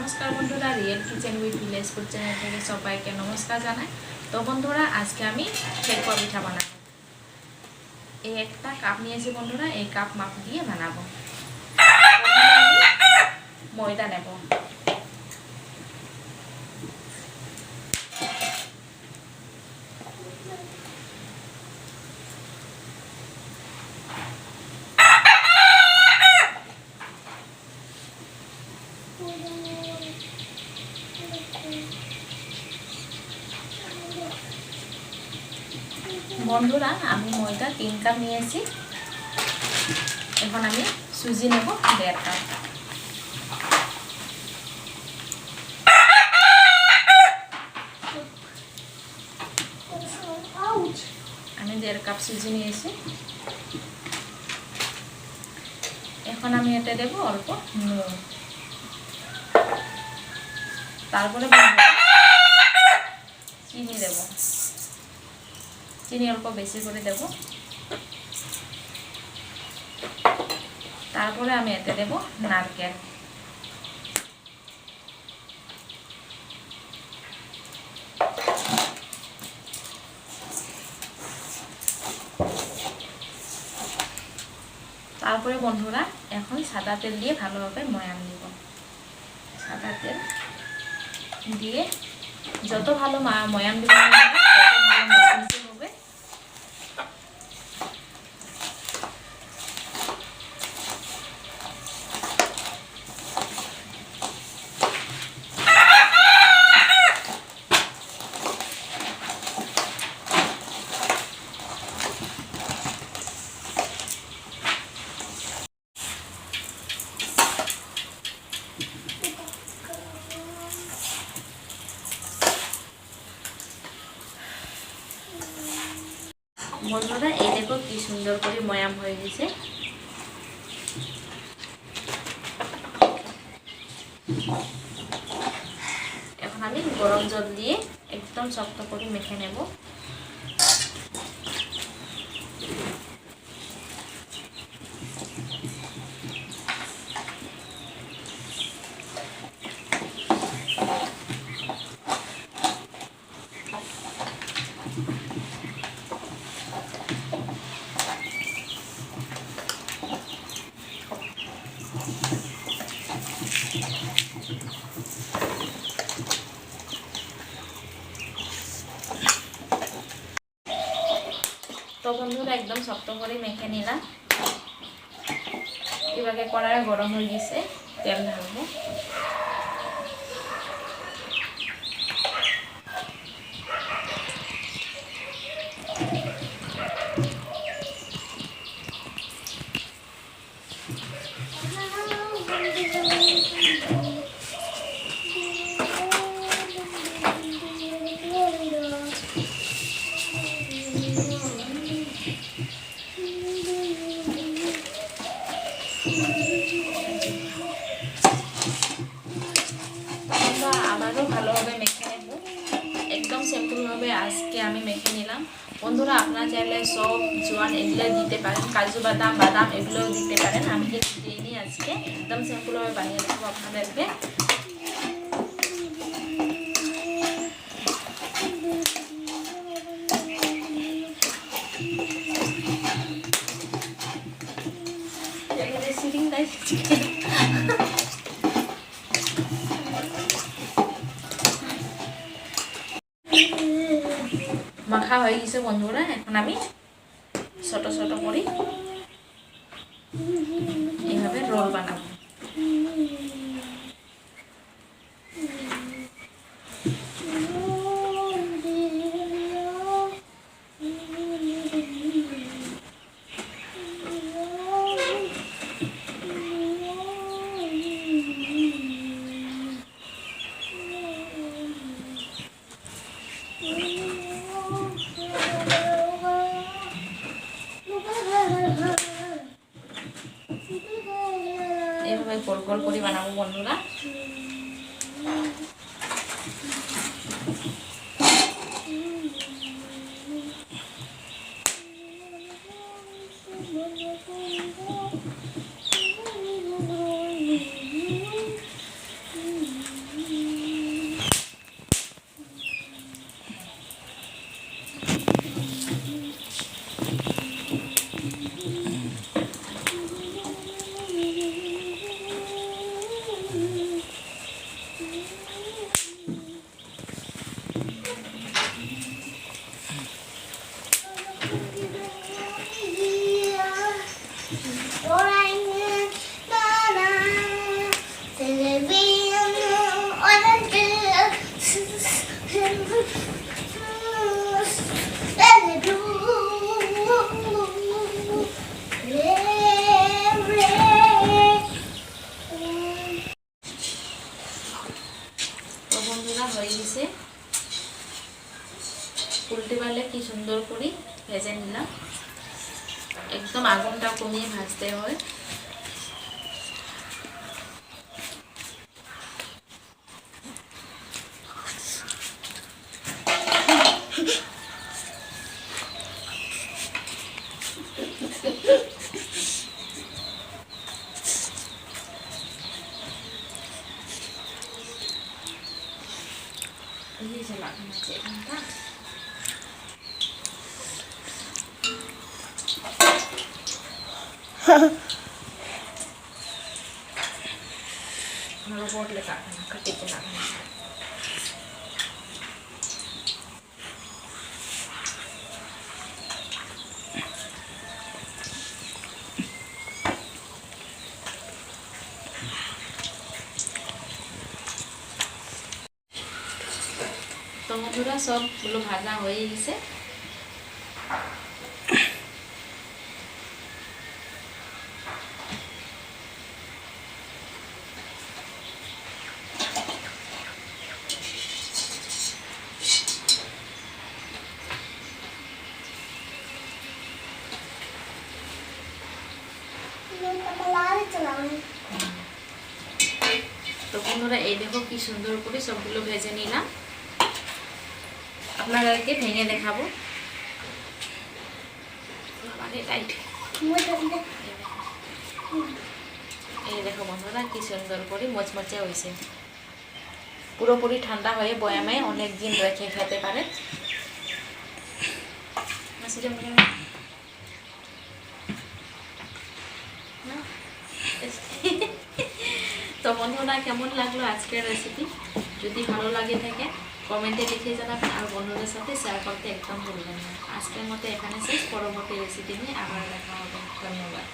নমস্কার বন্ধুরা, real kitchen with village food channel থেকে সবাইকে নমস্কার জানাই। তো বন্ধুরা, আজকে আমি ঠেকুয়া পিঠা বানাবো। এই একটা কাপ নিয়েছি বন্ধুরা, এই কাপ মাপ দিয়ে বানাবো। ময়দা নেব, বন্ধুরা আমি ময়দা 3 কাপ নিয়েছি। এখন আমি সুজি নেব 1.5 কাপ। আমি 1.5 কাপ সুজি নিয়েছি। এখন আমি এটা দেব অল্প নুন, তারপরে চিনি দেব। চিনি অল্প বেশি করে দেব। তারপরে আমি এতে দেব নারকেল। তারপরে বন্ধুরা এখন সাদা তেল দিয়ে ভালোভাবে ময়াম দিব। সাদা তেল দিয়ে যত ভালো ময়াম দিব তত ভালো মুচমুচে হবে। বন্ধুরা এই দেখো কি সুন্দর করে ময়াম হয়ে গেছে। এখন আমি গরম জল দিয়ে একদম শক্ত করে মেখে নেব। তো বন্ধুরা একদম শক্ত করে মেখে নিলাম। এবারে কড়াই গরম হয়ে গেছে, তেল ঢালবো। আবারও ভালোভাবে মেখে নেব। একদম সিম্পলভাবে আজকে আমি মেখে নিলাম। বন্ধুরা আপনারা চাইলে সব জোয়ান এগুলো দিতে পারেন, কাজু বাদাম বাদাম এগুলোও দিতে পারেন। আমি কিছু দিইনি, আজকে একদম সিম্পলভাবে বানিয়ে দেবো আপনাদেরকে। মাখা হয়ে গেছে বন্ধুরা। এখন আমি ছোট ছোট করে এইভাবে রোল বানাবো। এভাবে গোল গোল করে বানাবো বন্ধুরা। বন্ধুরা হয়ে গেছে, উল্টে পারলে কি সুন্দর করে ভেজে নিলাম। একদম আগুনটা কমিয়ে ভাজতে হয়। Ini saya akan macet entah. Kalau buat lekat, ketik nak. তো বন্ধুরা সবগুলো ভাজা হয়ে গেছে। তো বন্ধুরা এই দেখো কি সুন্দর করে সবগুলো ভেজে নিলাম। আপনাদেরকে ভেঙে দেখাবো। এই দেখো বন্ধুরা কি সুন্দর করে মচমচে হয়েছে। পুরোপুরি ঠান্ডা হয়ে বয়ামে অনেক দিন রেখে খেতে পারে। তো বন্ধুরা কেমন লাগলো আজকের রেসিপি? যদি ভালো লাগে থাকে কমেন্টে লিখে জানাবেন, আর বন্ধুদের সাথে শেয়ার করতে একদম ভুলবেন না। আজকের মতো এখানে শেষ, পরবর্তী রেসিপি নিয়ে আবার দেখা হবে। ধন্যবাদ।